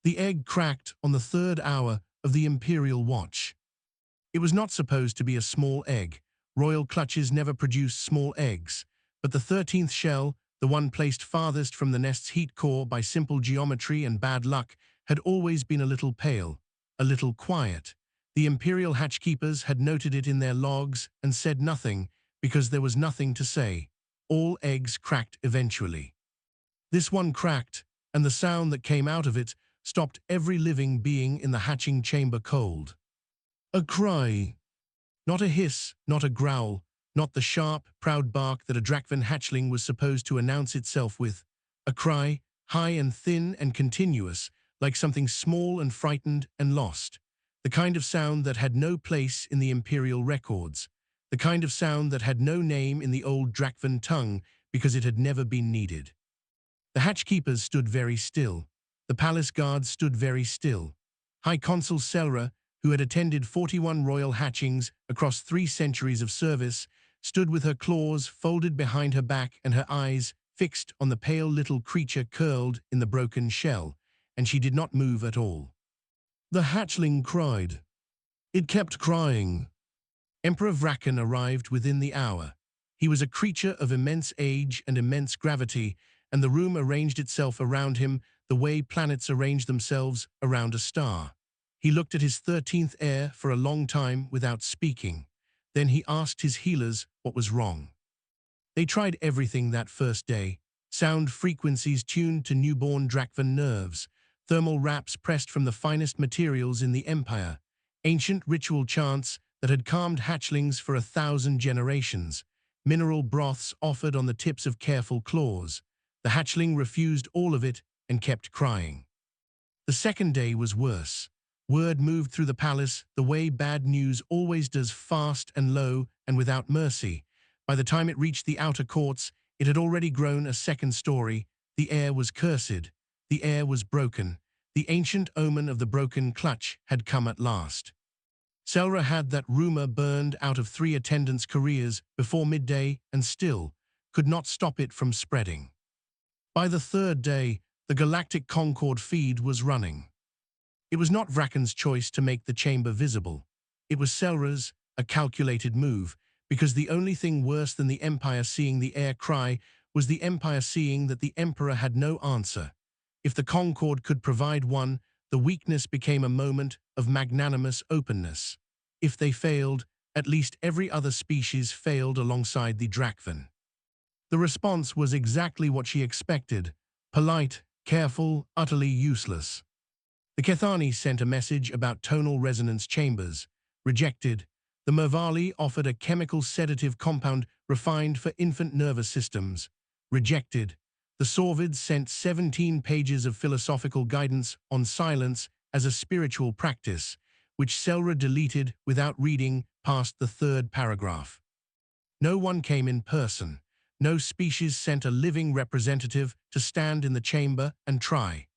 The egg cracked on the 3rd hour of the Imperial Watch. It was not supposed to be a small egg. Royal clutches never produced small eggs. But the 13th shell, the one placed farthest from the nest's heat core by simple geometry and bad luck, had always been a little pale, a little quiet. The Imperial hatchkeepers had noted it in their logs and said nothing because there was nothing to say. All eggs cracked eventually. This one cracked, and the sound that came out of it stopped every living being in the hatching chamber cold. A cry. Not a hiss, not a growl, not the sharp, proud bark that a Drakvan hatchling was supposed to announce itself with. A cry, high and thin and continuous, like something small and frightened and lost. The kind of sound that had no place in the Imperial records. The kind of sound that had no name in the old Drakvan tongue because it had never been needed. The hatchkeepers stood very still. The palace guards stood very still. High Consul Selra, who had attended 41 royal hatchings across 3 centuries of service, stood with her claws folded behind her back and her eyes fixed on the pale little creature curled in the broken shell, and she did not move at all. The hatchling cried. It kept crying. Emperor Vrakan arrived within the hour. He was a creature of immense age and immense gravity, and the room arranged itself around him the way planets arrange themselves around a star. He looked at his 13th heir for a long time without speaking. Then he asked his healers what was wrong. They tried everything that first day. Sound frequencies tuned to newborn Drakvan nerves, thermal wraps pressed from the finest materials in the Empire, ancient ritual chants that had calmed hatchlings for 1,000 generations, mineral broths offered on the tips of careful claws. The hatchling refused all of it and kept crying. The second day was worse. Word moved through the palace the way bad news always does, fast and low and without mercy. By the time it reached the outer courts, it had already grown a second story. The air was cursed. The air was broken. The ancient omen of the broken clutch had come at last. Selra had that rumor burned out of 3 attendants' careers before midday and still could not stop it from spreading. By the 3rd day, the Galactic Concord feed was running. It was not Vrakan's choice to make the chamber visible. It was Selra's, a calculated move, because the only thing worse than the Empire seeing the heir cry was the Empire seeing that the Emperor had no answer. If the Concord could provide one, the weakness became a moment of magnanimous openness. If they failed, at least every other species failed alongside the Drakvan. The response was exactly what she expected: polite, careful, utterly useless. The Kethani sent a message about tonal resonance chambers. Rejected. The Mervali offered a chemical sedative compound refined for infant nervous systems. Rejected. The Sorvids sent 17 pages of philosophical guidance on silence as a spiritual practice, which Selra deleted without reading past the 3rd paragraph. No one came in person. No species sent a living representative to stand in the chamber and try.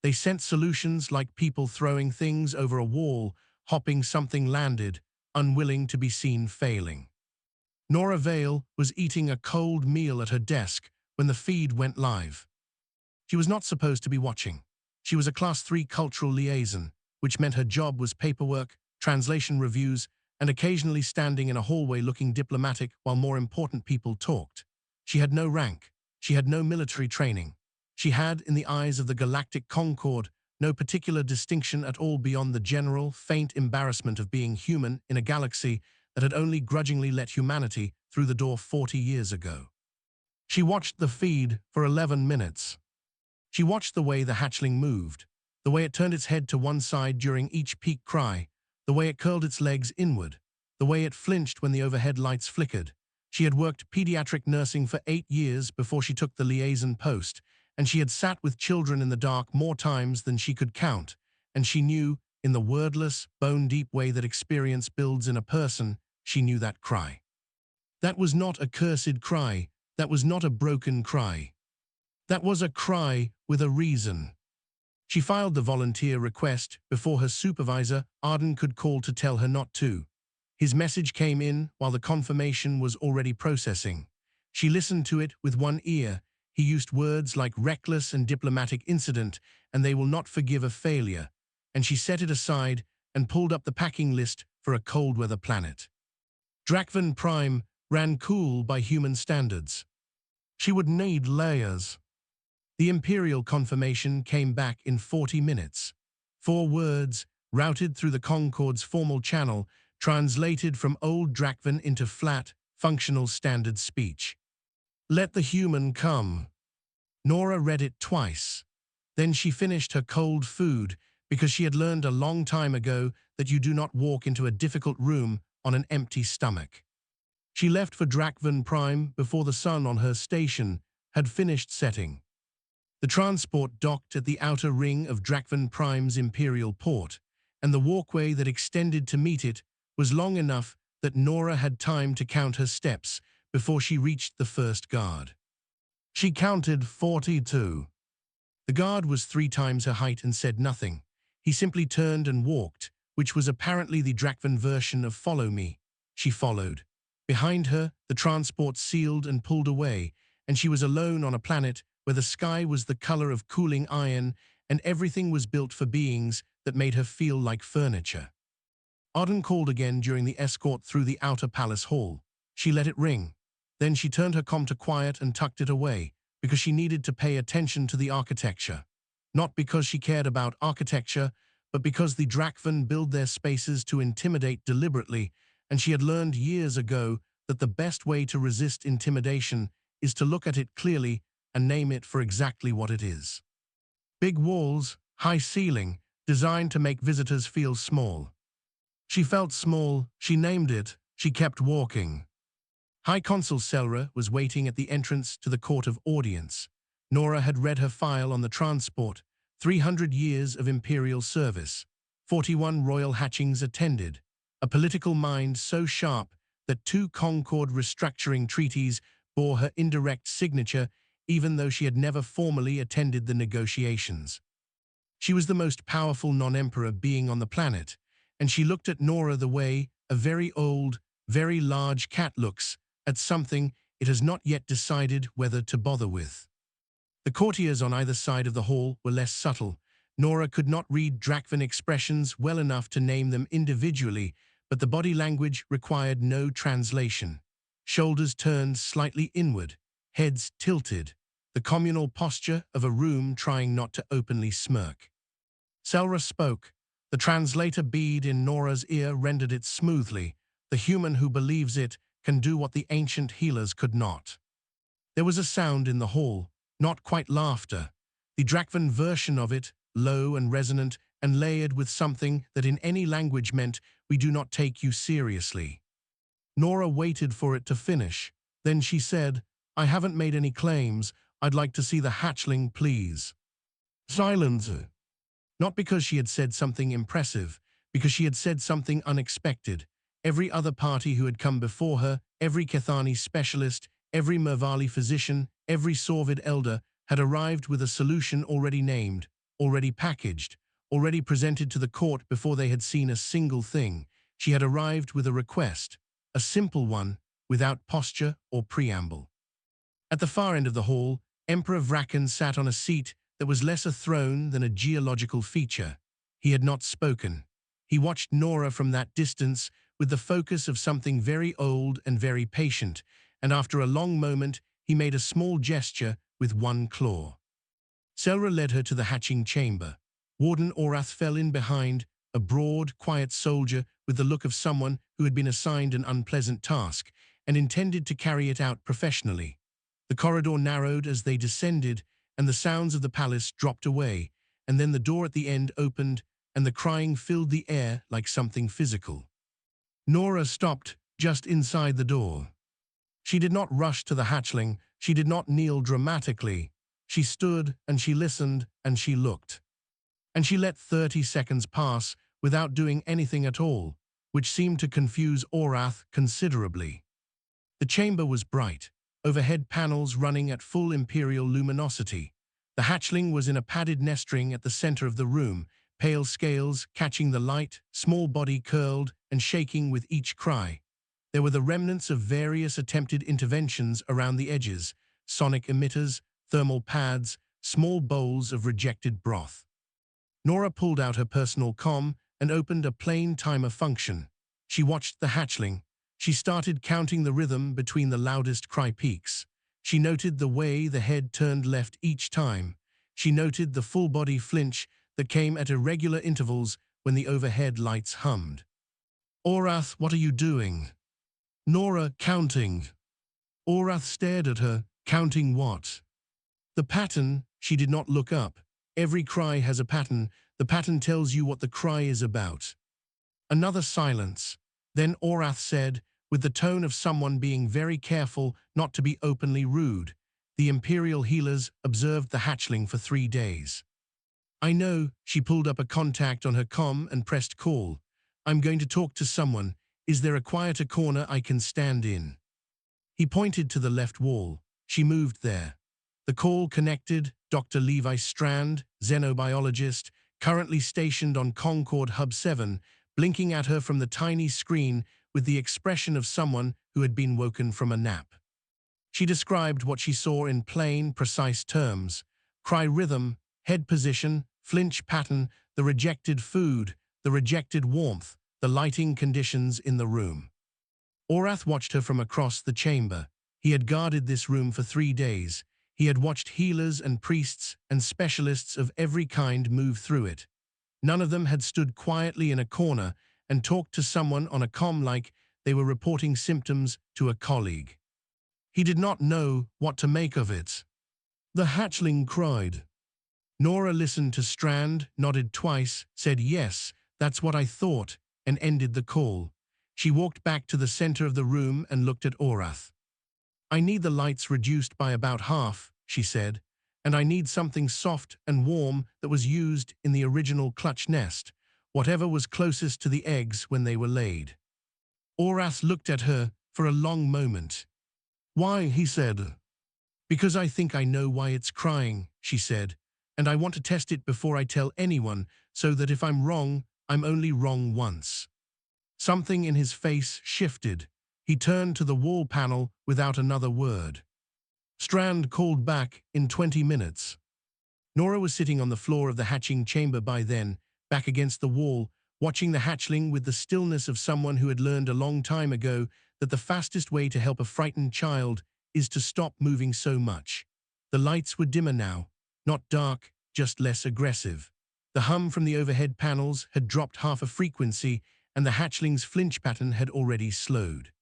They sent solutions like people throwing things over a wall, hopping something landed, unwilling to be seen failing. Norah Vale was eating a cold meal at her desk when the feed went live. She was not supposed to be watching. She was a Class 3 cultural liaison, which meant her job was paperwork, translation reviews, and occasionally standing in a hallway looking diplomatic while more important people talked. She had no rank. She had no military training. She had, in the eyes of the Galactic Concord, no particular distinction at all beyond the general, faint embarrassment of being human in a galaxy that had only grudgingly let humanity through the door 40 years ago. She watched the feed for 11 minutes. She watched the way the hatchling moved, the way it turned its head to one side during each peak cry, the way it curled its legs inward, the way it flinched when the overhead lights flickered. She had worked pediatric nursing for 8 years before she took the liaison post, and she had sat with children in the dark more times than she could count, and she knew, in the wordless, bone-deep way that experience builds in a person, she knew that cry. That was not a cursed cry. That was not a broken cry. That was a cry with a reason. She filed the volunteer request before her supervisor, Arden, could call to tell her not to. His message came in while the confirmation was already processing. She listened to it with one ear. He used words like reckless and diplomatic incident, and they will not forgive a failure. And she set it aside and pulled up the packing list for a cold-weather planet. Drakvan Prime ran cool by human standards. She would need layers. The Imperial confirmation came back in 40 minutes. 4 words, routed through the Concorde's formal channel, translated from Old Drakvan into flat, functional standard speech. Let the human come. Norah read it twice. Then she finished her cold food because she had learned a long time ago that you do not walk into a difficult room on an empty stomach. She left for Drakvan Prime before the sun on her station had finished setting. The transport docked at the outer ring of Drakvan Prime's Imperial port, and the walkway that extended to meet it was long enough that Norah had time to count her steps before she reached the first guard. She counted 42. The guard was 3 times her height and said nothing. He simply turned and walked, which was apparently the Drakvan version of follow me. She followed. Behind her, the transport sealed and pulled away, and she was alone on a planet where the sky was the color of cooling iron and everything was built for beings that made her feel like furniture. Auden called again during the escort through the outer palace hall. She let it ring. Then she turned her comm to quiet and tucked it away, because she needed to pay attention to the architecture. Not because she cared about architecture, but because the Drakvan build their spaces to intimidate deliberately, and she had learned years ago that the best way to resist intimidation is to look at it clearly and name it for exactly what it is. Big walls, high ceiling, designed to make visitors feel small. She felt small, she named it, she kept walking. High Consul Selra was waiting at the entrance to the Court of Audience. Norah had read her file on the transport, 300 years of Imperial service, 41 royal hatchings attended, a political mind so sharp that 2 Concord restructuring treaties bore her indirect signature even though she had never formally attended the negotiations. She was the most powerful non-emperor being on the planet, and she looked at Norah the way a very old, very large cat looks at something it has not yet decided whether to bother with. The courtiers on either side of the hall were less subtle. Norah could not read Drakvan expressions well enough to name them individually, but the body language required no translation. Shoulders turned slightly inward, heads tilted, the communal posture of a room trying not to openly smirk. Selra spoke. The translator bead in Norah's ear rendered it smoothly. The human who believes it can do what the ancient healers could not. There was a sound in the hall, not quite laughter. The Drakvan version of it, low and resonant and layered with something that in any language meant, we do not take you seriously. Norah waited for it to finish. Then she said, I haven't made any claims. I'd like to see the hatchling, please. Silence. Not because she had said something impressive, because she had said something unexpected. Every other party who had come before her, every Kethani specialist, every Mervali physician, every Sorvid elder had arrived with a solution already named, already packaged, already presented to the court before they had seen a single thing. She had arrived with a request, a simple one, without posture or preamble. At the far end of the hall, Emperor Vrakan sat on a seat that was less a throne than a geological feature. He had not spoken. He watched Norah from that distance with the focus of something very old and very patient, and after a long moment, he made a small gesture with one claw. Selra led her to the hatching chamber. Warden Orath fell in behind, a broad, quiet soldier with the look of someone who had been assigned an unpleasant task and intended to carry it out professionally. The corridor narrowed as they descended, and the sounds of the palace dropped away, and then the door at the end opened, and the crying filled the air like something physical. Norah stopped just inside the door. She did not rush to the hatchling, she did not kneel dramatically. She stood, and she listened, and she looked. And she let 30 seconds pass without doing anything at all, which seemed to confuse Orath considerably. The chamber was bright, overhead panels running at full imperial luminosity. The hatchling was in a padded nestling at the center of the room, pale scales catching the light, small body curled and shaking with each cry. There were the remnants of various attempted interventions around the edges, sonic emitters, thermal pads, small bowls of rejected broth. Norah pulled out her personal comm and opened a plain timer function. She watched the hatchling. She started counting the rhythm between the loudest cry peaks. She noted the way the head turned left each time. She noted the full-body flinch that came at irregular intervals when the overhead lights hummed. "Orath, what are you doing?" "Norah, counting." Orath stared at her. "Counting what?" "The pattern." She did not look up. Every cry has a pattern. The pattern tells you what the cry is about. Another silence. Then Orath said, with the tone of someone being very careful not to be openly rude, "The Imperial healers observed the hatchling for 3 days." "I know." She pulled up a contact on her comm and pressed call. "I'm going to talk to someone. Is there a quieter corner I can stand in?" He pointed to the left wall. She moved there. The call connected. Dr. Levi Strand, xenobiologist, currently stationed on Concord Hub 7, blinking at her from the tiny screen with the expression of someone who had been woken from a nap. She described what she saw in plain, precise terms: cry rhythm, head position, flinch pattern, the rejected food, the rejected warmth, the lighting conditions in the room. Orath watched her from across the chamber. He had guarded this room for 3 days. He had watched healers and priests and specialists of every kind move through it. None of them had stood quietly in a corner and talked to someone on a comm like they were reporting symptoms to a colleague. He did not know what to make of it. "The hatchling cried." Norah listened to Strand, nodded twice, said yes, "That's what I thought," and ended the call. She walked back to the center of the room and looked at Orath. "I need the lights reduced by about half," she said, "and I need something soft and warm that was used in the original clutch nest, whatever was closest to the eggs when they were laid." Orath looked at her for a long moment. "Why?" he said. "Because I think I know why it's crying," she said, "and I want to test it before I tell anyone, so that if I'm wrong, I'm only wrong once." Something in his face shifted. He turned to the wall panel without another word. Strand called back in 20 minutes. Norah was sitting on the floor of the hatching chamber by then, back against the wall, watching the hatchling with the stillness of someone who had learned a long time ago that the fastest way to help a frightened child is to stop moving so much. The lights were dimmer now, not dark, just less aggressive. The hum from the overhead panels had dropped half a frequency, and the hatchling's flinch pattern had already slowed.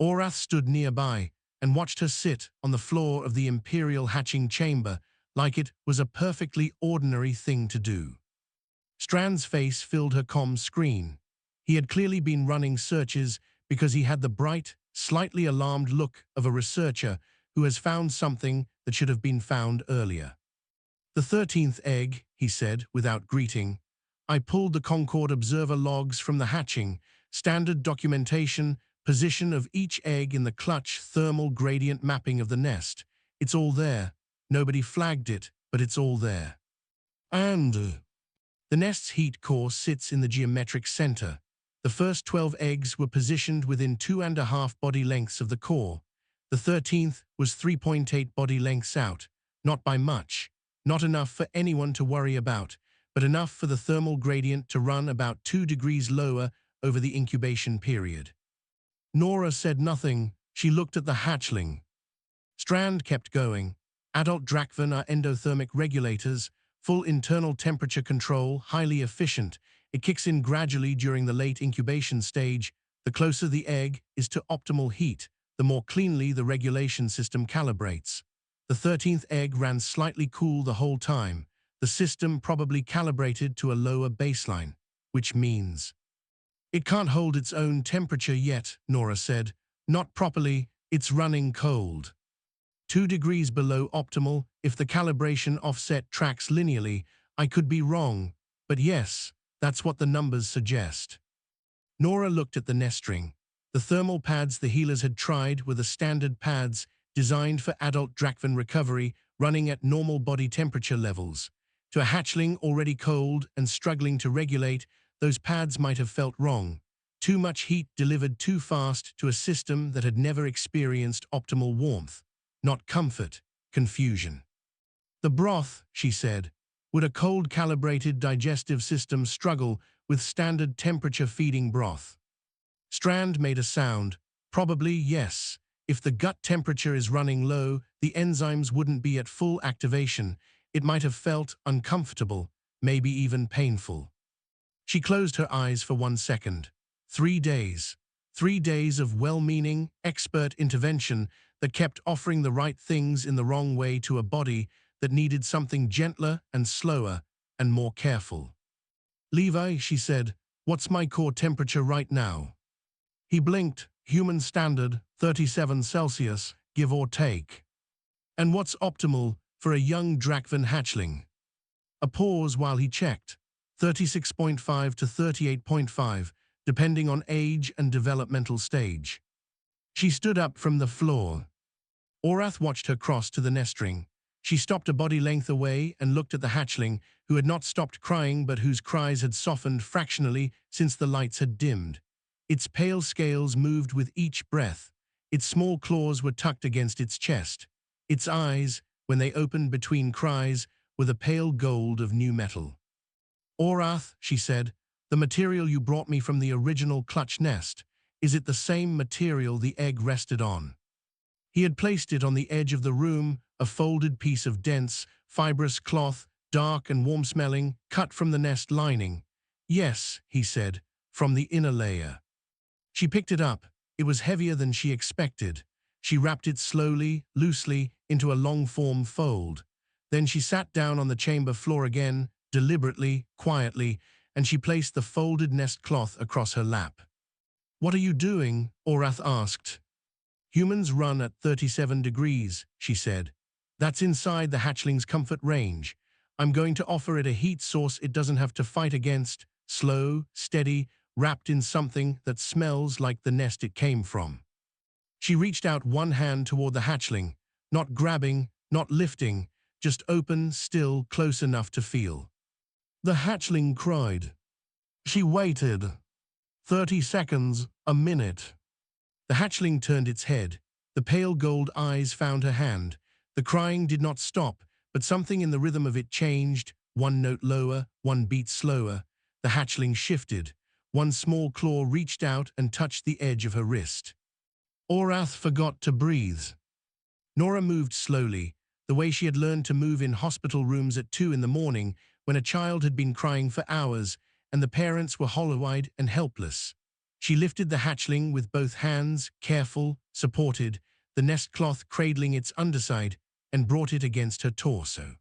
Orath stood nearby and watched her sit on the floor of the Imperial hatching chamber like it was a perfectly ordinary thing to do. Strand's face filled her comm screen. He had clearly been running searches because he had the bright, slightly alarmed look of a researcher who has found something that should have been found earlier. "The 13th egg," he said without greeting. "I pulled the Concord Observer logs from the hatching, standard documentation, position of each egg in the clutch, thermal gradient mapping of the nest. It's all there. Nobody flagged it, but it's all there. And the nest's heat core sits in the geometric center. The first 12 eggs were positioned within 2.5 body lengths of the core. The 13th was 3.8 body lengths out, not by much, not enough for anyone to worry about, but enough for the thermal gradient to run about 2 degrees lower over the incubation period." Norah said nothing. She looked at the hatchling. Strand kept going. "Adult Drakvan are endothermic regulators, full internal temperature control, highly efficient. It kicks in gradually during the late incubation stage. The closer the egg is to optimal heat, the more cleanly the regulation system calibrates. The 13th egg ran slightly cool the whole time. The system probably calibrated to a lower baseline, which means it can't hold its own temperature yet," Norah said. "Not properly, it's running cold. 2 degrees below optimal if the calibration offset tracks linearly. I could be wrong, but yes, that's what the numbers suggest." Norah looked at the nest ring. The thermal pads the healers had tried were the standard pads designed for adult Drakvan recovery, running at normal body temperature levels. To a hatchling already cold and struggling to regulate, those pads might have felt wrong. Too much heat delivered too fast to a system that had never experienced optimal warmth. Not comfort, confusion. The broth, she said. Would a cold-calibrated digestive system struggle with standard temperature feeding broth? Strand made a sound. Probably yes. If the gut temperature is running low, the enzymes wouldn't be at full activation. It might have felt uncomfortable, maybe even painful. She closed her eyes for 1 second. 3 days. 3 days of well-meaning, expert intervention that kept offering the right things in the wrong way to a body that needed something gentler and slower and more careful. Levi, she said, what's my core temperature right now? He blinked. Human standard, 37 Celsius, give or take. And what's optimal for a young Drakvan hatchling? A pause while he checked. 36.5 to 38.5, depending on age and developmental stage. She stood up from the floor. Orath watched her cross to the nest ring. She stopped a body length away and looked at the hatchling, who had not stopped crying but whose cries had softened fractionally since the lights had dimmed. Its pale scales moved with each breath. Its small claws were tucked against its chest. Its eyes, when they opened between cries, were the pale gold of new metal. Orath, she said, the material you brought me from the original clutch nest, is it the same material the egg rested on? He had placed it on the edge of the room, a folded piece of dense, fibrous cloth, dark and warm-smelling, cut from the nest lining. Yes, he said, from the inner layer. She picked it up. It was heavier than she expected. She wrapped it slowly, loosely, into a long-form fold. Then she sat down on the chamber floor again, deliberately, quietly, and she placed the folded nest cloth across her lap. What are you doing? Orath asked. Humans run at 37 degrees, she said. That's inside the hatchling's comfort range. I'm going to offer it a heat source it doesn't have to fight against, slow, steady, wrapped in something that smells like the nest it came from. She reached out one hand toward the hatchling, not grabbing, not lifting, just open, still, close enough to feel. The hatchling cried. She waited. 30 seconds, a minute. The hatchling turned its head. The pale gold eyes found her hand. The crying did not stop, but something in the rhythm of it changed, one note lower, one beat slower. The hatchling shifted. One small claw reached out and touched the edge of her wrist. Orath forgot to breathe. Norah moved slowly, the way she had learned to move in hospital rooms at 2 in the morning when a child had been crying for hours and the parents were hollow-eyed and helpless. She lifted the hatchling with both hands, careful, supported, the nest cloth cradling its underside, and brought it against her torso.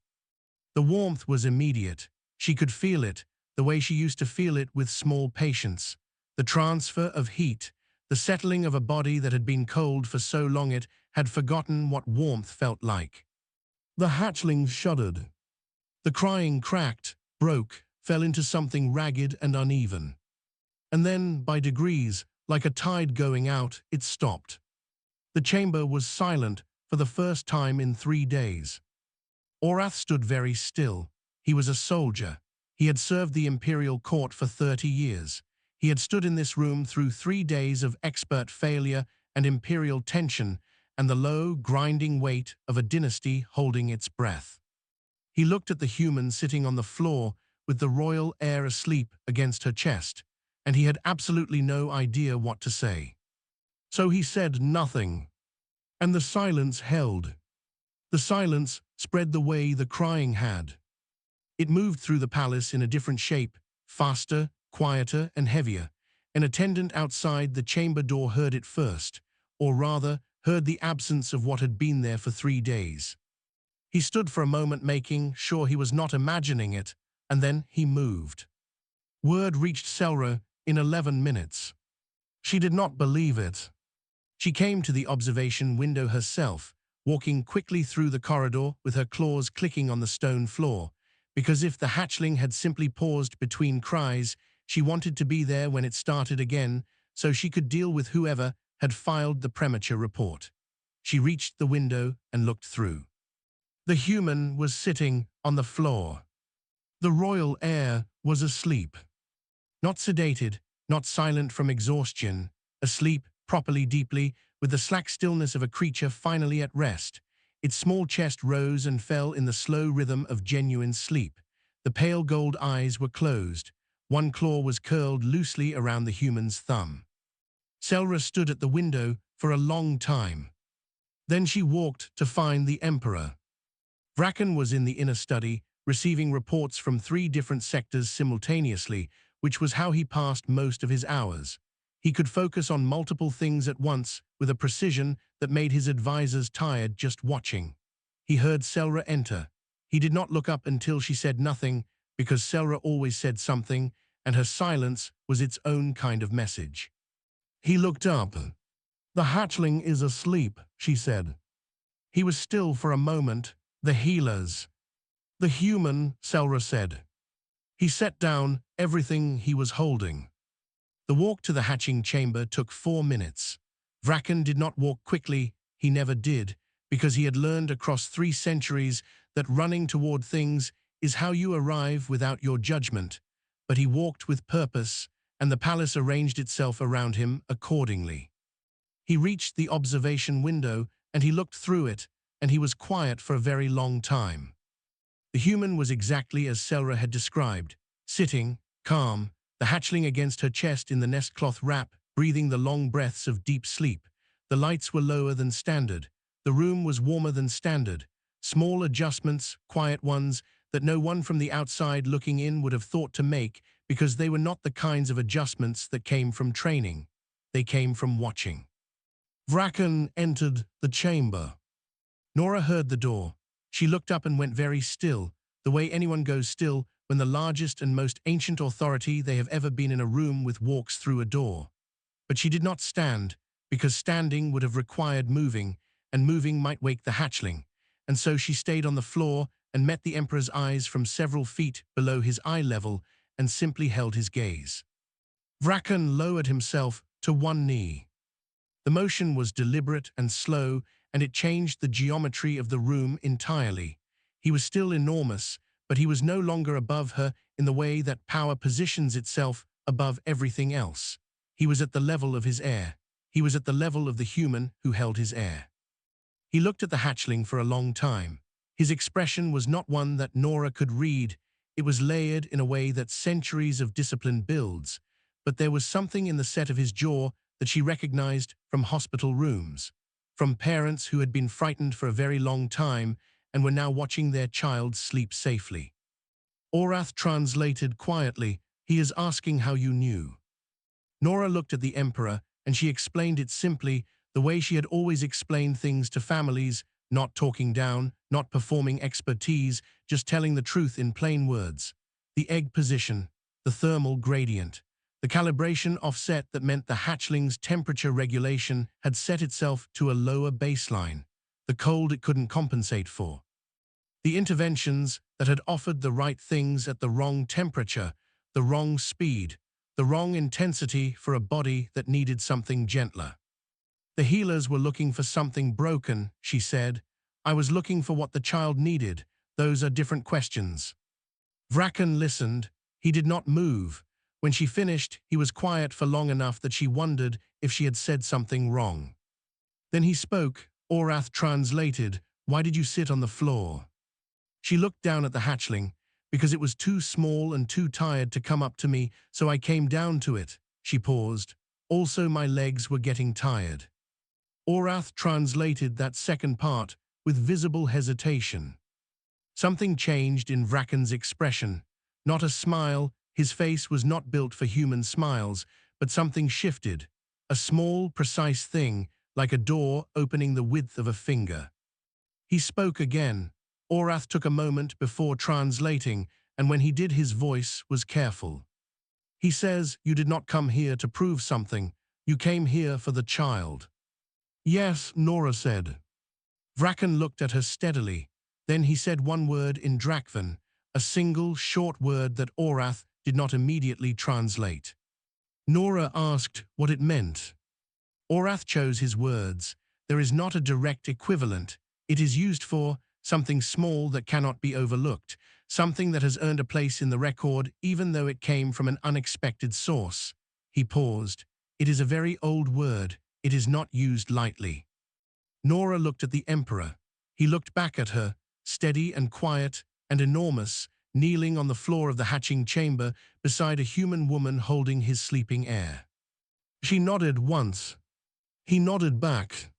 The warmth was immediate. She could feel it, the way she used to feel it with small patience. The transfer of heat, the settling of a body that had been cold for so long it had forgotten what warmth felt like. The hatchling shuddered. The crying cracked, broke, fell into something ragged and uneven. And then, by degrees, like a tide going out, it stopped. The chamber was silent for the first time in 3 days. Orath stood very still. He was a soldier. He had served the imperial court for 30 years. He had stood in this room through 3 days of expert failure and imperial tension and the low, grinding weight of a dynasty holding its breath. He looked at the human sitting on the floor with the royal heir asleep against her chest, and he had absolutely no idea what to say. So he said nothing, and the silence held. The silence spread the way the crying had. It moved through the palace in a different shape, faster, quieter, and heavier. An attendant outside the chamber door heard it first, or rather, heard the absence of what had been there for 3 days. He stood for a moment making sure he was not imagining it, and then he moved. Word reached Selra in 11 minutes. She did not believe it. She came to the observation window herself, walking quickly through the corridor with her claws clicking on the stone floor, because if the hatchling had simply paused between cries, she wanted to be there when it started again, so she could deal with whoever had filed the premature report. She reached the window and looked through. The human was sitting on the floor. The royal heir was asleep. Not sedated, not silent from exhaustion, asleep, properly deeply, with the slack stillness of a creature finally at rest. Its small chest rose and fell in the slow rhythm of genuine sleep. The pale gold eyes were closed. One claw was curled loosely around the human's thumb. Selra stood at the window for a long time. Then she walked to find the Emperor. Vrakan was in the inner study, receiving reports from 3 different sectors simultaneously, which was how he passed most of his hours. He could focus on multiple things at once with a precision that made his advisors tired just watching. He heard Selra enter. He did not look up until she said nothing, because Selra always said something, and her silence was its own kind of message. He looked up. "The hatchling is asleep," she said. He was still for a moment. "The healers." "The human," Selra said. He set down everything he was holding. The walk to the hatching chamber took 4 minutes. Vrakan did not walk quickly, he never did, because he had learned across 3 centuries that running toward things is how you arrive without your judgment. But he walked with purpose, and the palace arranged itself around him accordingly. He reached the observation window, and he looked through it, and he was quiet for a very long time. The human was exactly as Selra had described, sitting, calm, the hatchling against her chest in the nest cloth wrap, breathing the long breaths of deep sleep. The lights were lower than standard. The room was warmer than standard. Small adjustments, quiet ones, that no one from the outside looking in would have thought to make, because they were not the kinds of adjustments that came from training. They came from watching. Vrakan entered the chamber. Norah heard the door. She looked up and went very still, the way anyone goes still when the largest and most ancient authority they have ever been in a room with walks through a door. But she did not stand, because standing would have required moving, and moving might wake the hatchling, and so she stayed on the floor and met the Emperor's eyes from several feet below his eye level and simply held his gaze. Vrakan lowered himself to one knee. The motion was deliberate and slow, and it changed the geometry of the room entirely. He was still enormous, but he was no longer above her in the way that power positions itself above everything else. He was at the level of his heir. He was at the level of the human who held his heir. He looked at the hatchling for a long time. His expression was not one that Norah could read. It was layered in a way that centuries of discipline builds, but there was something in the set of his jaw that she recognized from hospital rooms, from parents who had been frightened for a very long time and were now watching their child sleep safely. Orath translated quietly, "He is asking how you knew." Norah looked at the Emperor, and she explained it simply, the way she had always explained things to families, not talking down, not performing expertise, just telling the truth in plain words. The egg position, the thermal gradient, the calibration offset that meant the hatchling's temperature regulation had set itself to a lower baseline, the cold it couldn't compensate for. The interventions that had offered the right things at the wrong temperature, the wrong speed, the wrong intensity for a body that needed something gentler. "The healers were looking for something broken," she said. "I was looking for what the child needed. Those are different questions." Vrakan listened. He did not move. When she finished, he was quiet for long enough that she wondered if she had said something wrong. Then he spoke. Orath translated, "Why did you sit on the floor?" She looked down at the hatchling. "Because it was too small and too tired to come up to me, so I came down to it." She paused. "Also, my legs were getting tired." Orath translated that second part with visible hesitation. Something changed in Vrakan's expression. Not a smile. His face was not built for human smiles, but something shifted. A small, precise thing, like a door opening the width of a finger. He spoke again. Orath took a moment before translating, and when he did, his voice was careful. "He says you did not come here to prove something. You came here for the child." "Yes," Norah said. Vrakan looked at her steadily. Then he said one word in Drakvan, a single, short word that Orath did not immediately translate. Norah asked what it meant. Orath chose his words. There is not a direct equivalent. It is used for something small that cannot be overlooked, something that has earned a place in the record even though it came from an unexpected source. He paused. "It is a very old word. It is not used lightly." Norah looked at the Emperor. He looked back at her, steady and quiet and enormous, kneeling on the floor of the hatching chamber beside a human woman holding his sleeping heir. She nodded once. He nodded back.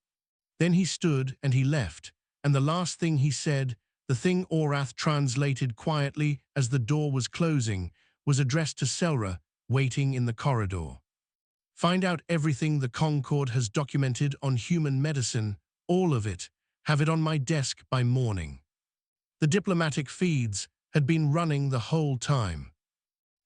Then he stood and he left, and the last thing he said, the thing Orath translated quietly as the door was closing, was addressed to Selra, waiting in the corridor. Find out everything the Concord has documented on human medicine, all of it. Have it on my desk by morning. The diplomatic feeds had been running the whole time.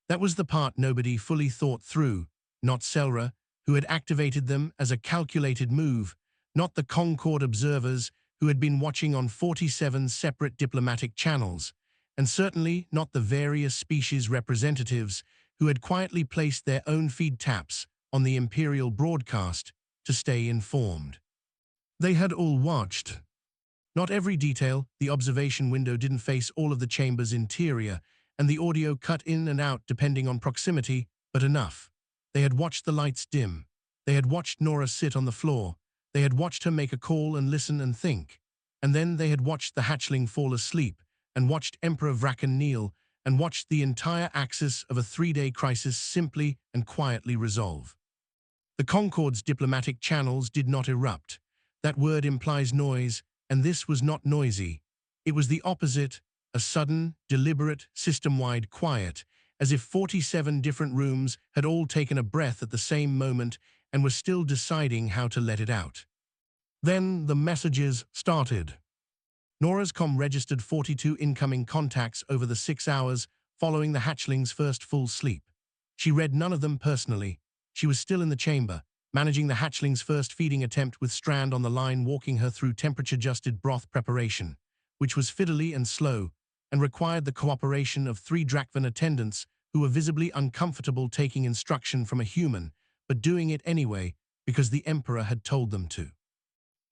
That was the part nobody fully thought through, not Selra, who had activated them as a calculated move, not the Concord observers who had been watching on 47 separate diplomatic channels, and certainly not the various species representatives who had quietly placed their own feed taps on the Imperial broadcast to stay informed. They had all watched. Not every detail, the observation window didn't face all of the chamber's interior, and the audio cut in and out depending on proximity, but enough. They had watched the lights dim. They had watched Norah sit on the floor. They had watched her make a call and listen and think. And then they had watched the hatchling fall asleep, and watched Emperor Vrakan kneel, and watched the entire axis of a 3-day crisis simply and quietly resolve. The Concord's diplomatic channels did not erupt. That word implies noise, and this was not noisy. It was the opposite, a sudden, deliberate, system-wide quiet, as if 47 different rooms had all taken a breath at the same moment and were still deciding how to let it out. Then the messages started. Norah's comm registered 42 incoming contacts over the 6 hours following the hatchling's first full sleep. She read none of them personally. She was still in the chamber, managing the hatchling's first feeding attempt with Strand on the line walking her through temperature-adjusted broth preparation, which was fiddly and slow, and required the cooperation of 3 Drakvan attendants who were visibly uncomfortable taking instruction from a human, but doing it anyway because the Emperor had told them to.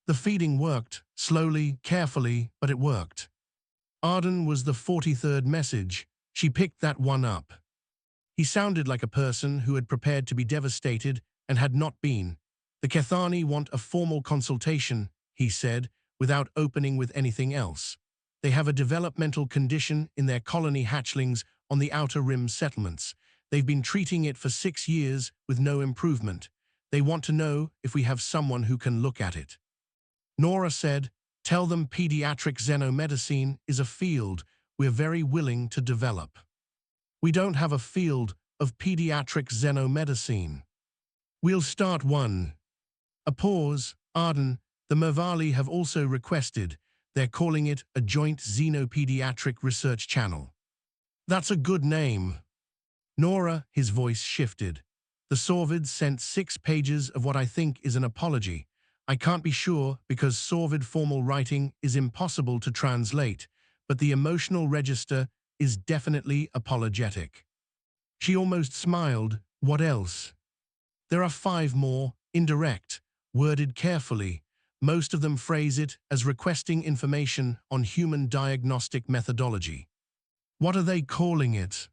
The feeding worked, slowly, carefully, but it worked. Arden was the 43rd message. She picked that one up. He sounded like a person who had prepared to be devastated and had not been. The Kethani want a formal consultation, he said, without opening with anything else. They have a developmental condition in their colony hatchlings on the Outer Rim settlements. They've been treating it for 6 years with no improvement. They want to know if we have someone who can look at it. Norah said, tell them pediatric xenomedicine is a field we're very willing to develop. We don't have a field of pediatric xenomedicine. We'll start one. A pause. Arden, the Mervali have also requested. They're calling it a joint xenopediatric research channel. That's a good name. Norah, his voice shifted. The Sorvid sent 6 pages of what I think is an apology. I can't be sure because Sorvid formal writing is impossible to translate, but the emotional register is definitely apologetic. She almost smiled. What else? There are 5 more, indirect, worded carefully. Most of them phrase it as requesting information on human diagnostic methodology. What are they calling it?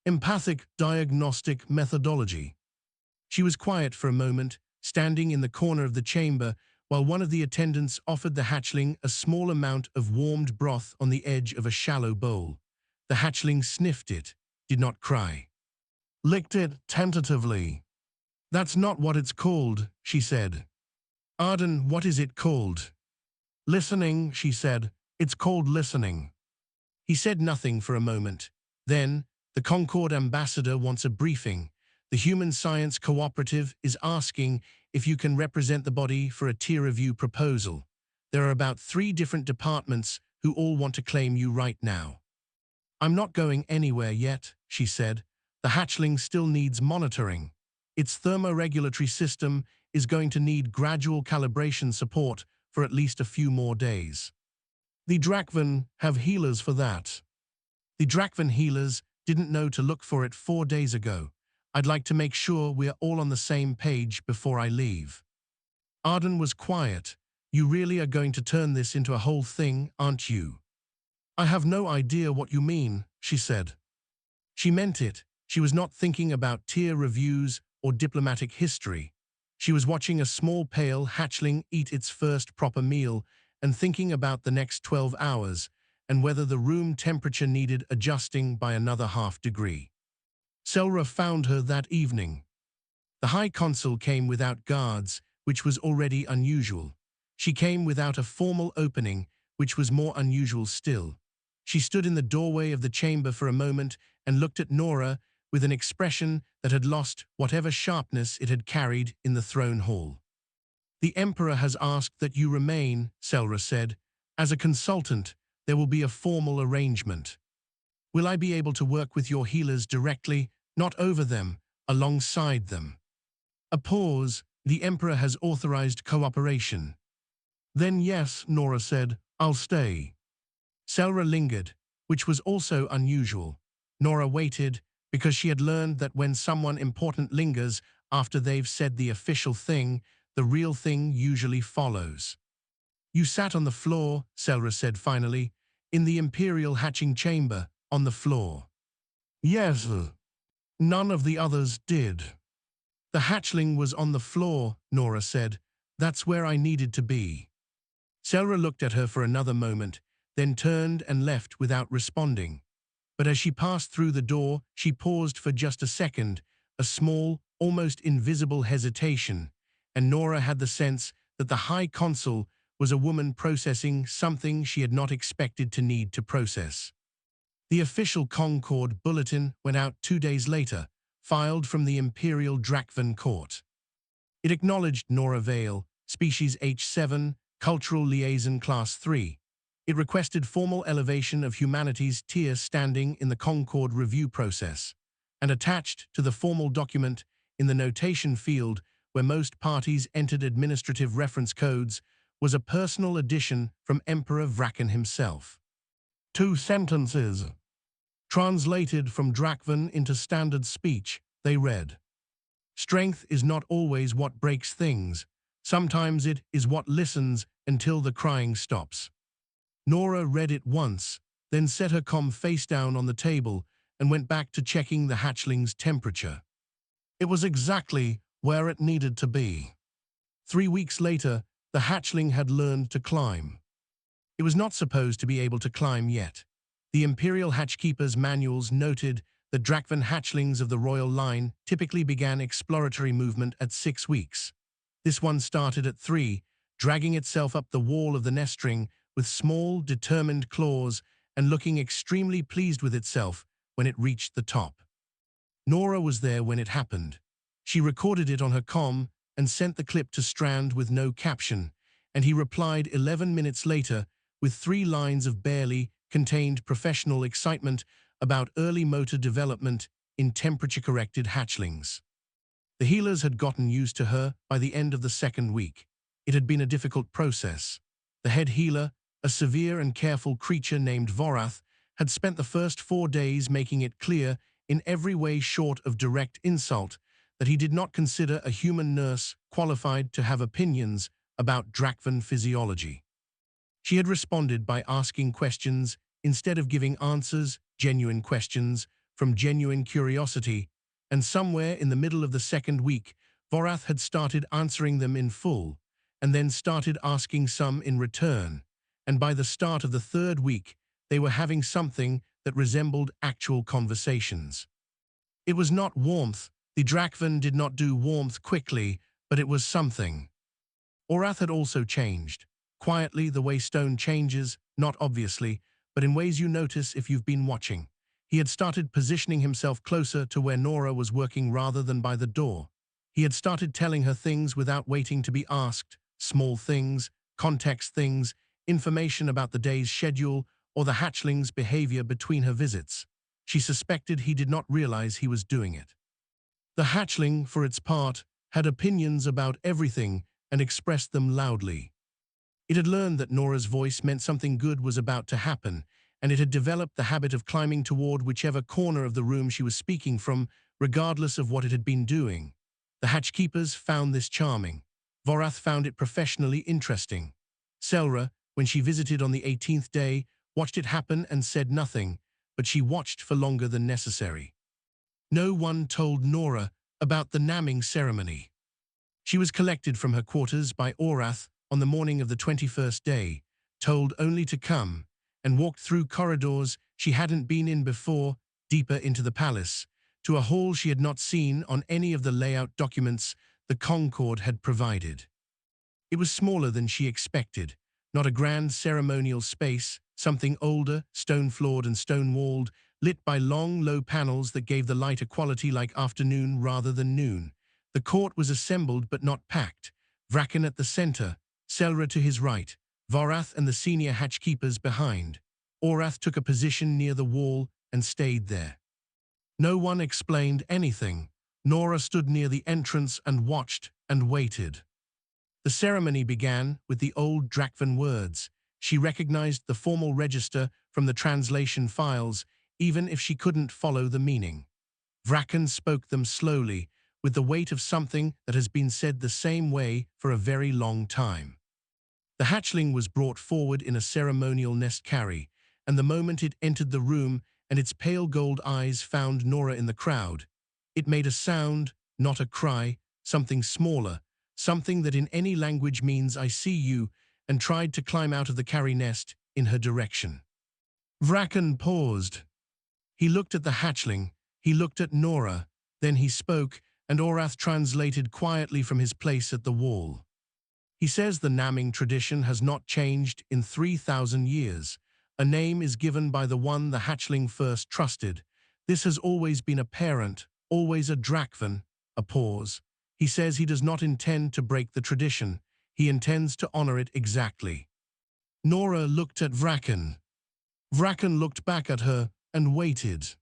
Empathic diagnostic methodology. She was quiet for a moment, standing in the corner of the chamber, while one of the attendants offered the hatchling a small amount of warmed broth on the edge of a shallow bowl. The hatchling sniffed it, did not cry. Licked it tentatively. That's not what it's called, she said. Arden, what is it called? Listening, she said. It's called listening. He said nothing for a moment. Then, the Concord ambassador wants a briefing. The Human Science Cooperative is asking if you can represent the body for a tier review proposal. There are about 3 different departments who all want to claim you right now. I'm not going anywhere yet, she said. The hatchling still needs monitoring. Its thermoregulatory system is going to need gradual calibration support for at least a few more days. The Drakvan have healers for that. The Drakvan healers didn't know to look for it 4 days ago. I'd like to make sure we're all on the same page before I leave. Arden was quiet. You really are going to turn this into a whole thing, aren't you? I have no idea what you mean, she said. She meant it. She was not thinking about tier reviews or diplomatic history. She was watching a small pale hatchling eat its first proper meal and thinking about the next 12 hours and whether the room temperature needed adjusting by another half-degree. Selra found her that evening. The High Consul came without guards, which was already unusual. She came without a formal opening, which was more unusual still. She stood in the doorway of the chamber for a moment and looked at Norah with an expression that had lost whatever sharpness it had carried in the throne hall. "The Emperor has asked that you remain," Selra said. "As a consultant, there will be a formal arrangement. Will I be able to work with your healers directly, not over them, alongside them?" A pause. "The Emperor has authorized cooperation." "Then yes," Norah said, "I'll stay." Selra lingered, which was also unusual. Norah waited, because she had learned that when someone important lingers after they've said the official thing, the real thing usually follows. "You sat on the floor," Selra said finally, "in the Imperial hatching chamber, on the floor." "Yes. None of the others did." "The hatchling was on the floor," Norah said. "That's where I needed to be." Selra looked at her for another moment, then turned and left without responding. But as she passed through the door, she paused for just a second, a small, almost invisible hesitation, and Norah had the sense that the High Consul was a woman processing something she had not expected to need to process. The official Concord bulletin went out 2 days later, filed from the Imperial Drakvan Court. It acknowledged Norah Vale, species H7, Cultural Liaison Class 3. It requested formal elevation of humanities tier standing in the Concord review process, and attached to the formal document, in the notation field where most parties entered administrative reference codes, was a personal addition from Emperor Vrakan himself. 2 sentences. Translated from Drakvan into standard speech, they read, "Strength is not always what breaks things. Sometimes it is what listens until the crying stops." Norah read it once, then set her comm face down on the table and went back to checking the hatchling's temperature. It was exactly where it needed to be. 3 weeks later, the hatchling had learned to climb. It was not supposed to be able to climb yet. The Imperial Hatchkeeper's manuals noted that Drakvan hatchlings of the royal line typically began exploratory movement at 6 weeks. This one started at 3, dragging itself up the wall of the nest ring with small, determined claws and looking extremely pleased with itself when it reached the top. Norah was there when it happened. She recorded it on her comm and sent the clip to Strand with no caption, and he replied 11 minutes later with 3 lines of barely contained professional excitement about early motor development in temperature-corrected hatchlings. The healers had gotten used to her by the end of the 2nd week. It had been a difficult process. The head healer, a severe and careful creature named Vorath, had spent the first 4 days making it clear, in every way short of direct insult, that he did not consider a human nurse qualified to have opinions about Drakvan physiology. She had responded by asking questions instead of giving answers, genuine questions, from genuine curiosity, and somewhere in the middle of the 2nd week, Vorath had started answering them in full, and then started asking some in return, and by the start of the 3rd week, they were having something that resembled actual conversations. It was not warmth. The Drakvan did not do warmth quickly, but it was something. Orath had also changed. Quietly, the way stone changes, not obviously, but in ways you notice if you've been watching. He had started positioning himself closer to where Norah was working rather than by the door. He had started telling her things without waiting to be asked, small things, context things, information about the day's schedule or the hatchling's behavior between her visits. She suspected he did not realize he was doing it. The hatchling, for its part, had opinions about everything and expressed them loudly. It had learned that Norah's voice meant something good was about to happen, and it had developed the habit of climbing toward whichever corner of the room she was speaking from, regardless of what it had been doing. The hatchkeepers found this charming. Vorath found it professionally interesting. Selra, when she visited on the 18th day, watched it happen and said nothing, but she watched for longer than necessary. No one told Norah about the namming ceremony. She was collected from her quarters by Orath on the morning of the 21st day, told only to come, and walked through corridors she hadn't been in before, deeper into the palace, to a hall she had not seen on any of the layout documents the Concord had provided. It was smaller than she expected, not a grand ceremonial space, something older, stone-floored and stone-walled, lit by long, low panels that gave the light a quality like afternoon rather than noon. The court was assembled but not packed. Vraken at the center, Selra to his right, Vorath and the senior hatchkeepers behind. Orath took a position near the wall and stayed there. No one explained anything. Norah stood near the entrance and watched and waited. The ceremony began with the old Drakvan words. She recognized the formal register from the translation files, even if she couldn't follow the meaning. Vraken spoke them slowly, with the weight of something that has been said the same way for a very long time. The hatchling was brought forward in a ceremonial nest carry, and the moment it entered the room and its pale gold eyes found Norah in the crowd, it made a sound, not a cry, something smaller, something that in any language means "I see you," and tried to climb out of the carry nest in her direction. Vraken paused. He looked at the hatchling, he looked at Norah, then he spoke, and Orath translated quietly from his place at the wall. He says the naming tradition has not changed in 3,000 years. A name is given by the one the hatchling first trusted. This has always been a parent, always a Drakvan. A pause. He says he does not intend to break the tradition. He intends to honor it exactly. Norah looked at Vraken. Vraken looked back at her and waited.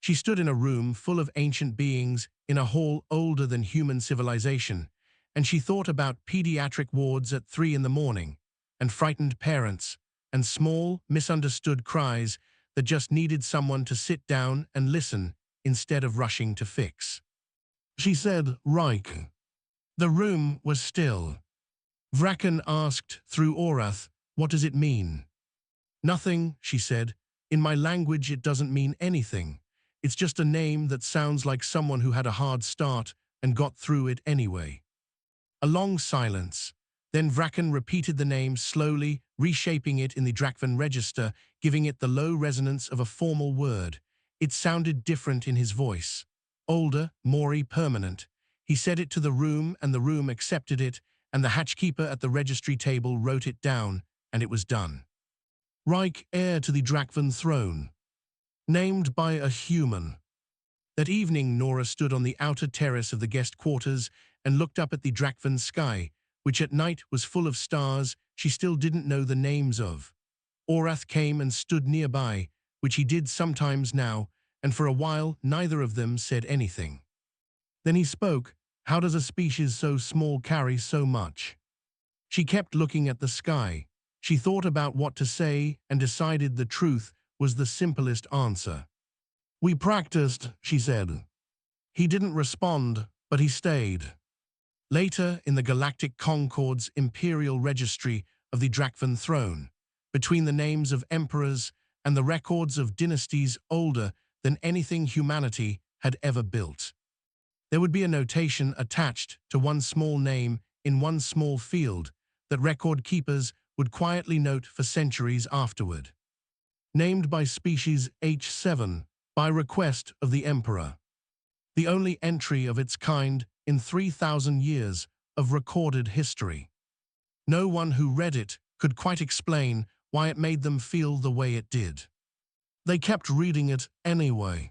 She stood in a room full of ancient beings, in a hall older than human civilization, and she thought about pediatric wards at 3 in the morning, and frightened parents, and small, misunderstood cries that just needed someone to sit down and listen instead of rushing to fix. She said, "Reich." The room was still. Vraken asked through Orath, "What does it mean?" "Nothing," she said. "In my language it doesn't mean anything. It's just a name that sounds like someone who had a hard start and got through it anyway." A long silence. Then Vraken repeated the name slowly, reshaping it in the Drakvan register, giving it the low resonance of a formal word. It sounded different in his voice. Older, more permanent. He said it to the room, and the room accepted it, and the hatchkeeper at the registry table wrote it down, and it was done. Reich, heir to the Drakvan throne. Named by a human. That evening, Norah stood on the outer terrace of the guest quarters and looked up at the Drakvan sky, which at night was full of stars she still didn't know the names of. Orath came and stood nearby, which he did sometimes now, and for a while neither of them said anything. Then he spoke. "How does a species so small carry so much?" She kept looking at the sky. She thought about what to say and decided the truth was the simplest answer. "We practiced," she said. He didn't respond, but he stayed. Later, in the Galactic Concord's Imperial Registry of the Drakvan throne, between the names of emperors and the records of dynasties older than anything humanity had ever built, there would be a notation attached to one small name in one small field that record keepers would quietly note for centuries afterward. Named by species H7, by request of the Emperor. The only entry of its kind in 3,000 years of recorded history. No one who read it could quite explain why it made them feel the way it did. They kept reading it anyway.